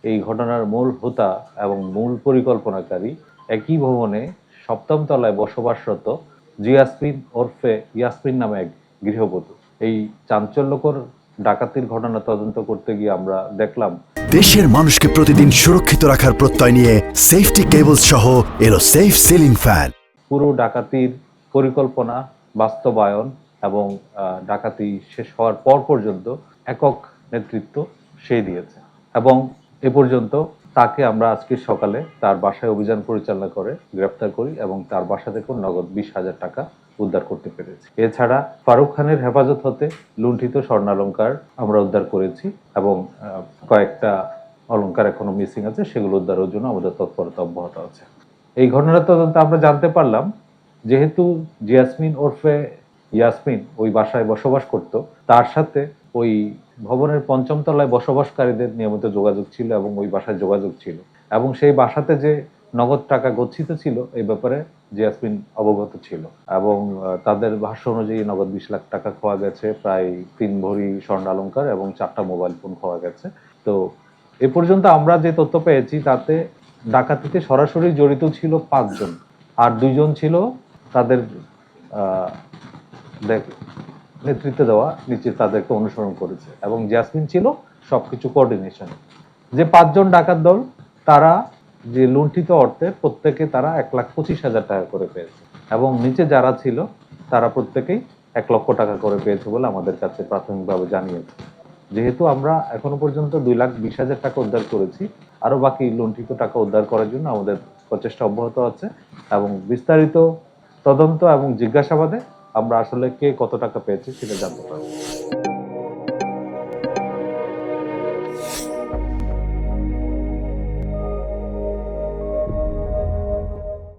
এই ঘটনার মূল হোতা এবং মূল পরিকল্পনাকারী একই ভবনে ৭ম তলায় বসবাসরত জিয়াসমিন ওরফে ইয়াসমিন নামে এক গৃহবধূ। এই চাঞ্চল্যকর ডাকাতির ঘটনা তদন্ত করতে গিয়ে আমরা দেখলাম দেশের মানুষকে প্রতিদিন সুরক্ষিত রাখার প্রত্যয় নিয়ে সেফটি কেবলস সহ এলো সেফ সিলিং ফ্যান। পুরো ডাকাতির পরিকল্পনা বাস্তবায়ন এবং ডাকাতি শেষ হওয়ার পর পর্যন্ত একক নেতৃত্ব সে দিয়েছে এবং এ পর্যন্ত তাকে আমরা আজকে সকালে তার বাসায় অভিযান পরিচালনা করে গ্রেফতার করি এবং তার বাসা থেকে নগদ 20,000 টাকা উদ্ধার করতে পেরেছি। এছাড়া ফারুক খানের হেফাজত হতে লুণ্ঠিত স্বর্ণালংকার আমরা উদ্ধার করেছি এবং কয়েকটা অলংকার এখনো মিসিং আছে, সেগুলো উদ্ধারের জন্য আমাদের তৎপরতা অব্যাহত আছে। এই ঘটনার তদন্তে আমরা জানতে পারলাম, যেহেতু জিয়াসমিন ওরফে ইয়াসমিন ওই বাসায় বসবাস করত, তার সাথে ওই ভবনের ৫ম তলায় বসবাসকারীদের নিয়মিত যোগাযোগ ছিল এবং ওই বাসায় যোগাযোগ ছিল এবং সেই বাসাতে যে নগদ টাকা গচ্ছিত ছিল এই ব্যাপারে জিয়াসমিন অবগত ছিল এবং তাদের ভাষ্য অনুযায়ী নগদ 20 লাখ টাকা খোয়া গেছে, প্রায় 3 ভরি স্বর্ণালংকার এবং 4টা মোবাইল ফোন খোয়া গেছে। তো এ পর্যন্ত আমরা যে তথ্য পেয়েছি তাতে ডাকাতিতে সরাসরি জড়িত ছিল 5 জন, আর 2 জন ছিল তাদের নেতৃত্ব দেওয়া, নিচে তাদেরকে অনুসরণ করেছে এবং জাসমিন ছিল সবকিছু কোঅর্ডিনেশন। যে 5 জন ডাকাত দল তারা যে লুণ্ঠিত অর্থে প্রত্যেকে তারা 1,25,000 টাকা করে পেয়েছে এবং নিচে যারা ছিল তারা প্রত্যেকেই 1 লক্ষ টাকা করে পেয়েছে বলে আমাদের কাছে প্রাথমিকভাবে জানিয়েছে। যেহেতু আমরা এখনো পর্যন্ত 2,20,000 টাকা উদ্ধার করেছি, আরো বাকি লুণ্ঠিত টাকা উদ্ধার করার জন্য আমাদের প্রচেষ্টা অব্যাহত আছে এবং বিস্তারিত তদন্ত এবং জিজ্ঞাসাবাদে আমরা আসলে কে কত টাকা পেয়েছে সেটা জানতে পারবো।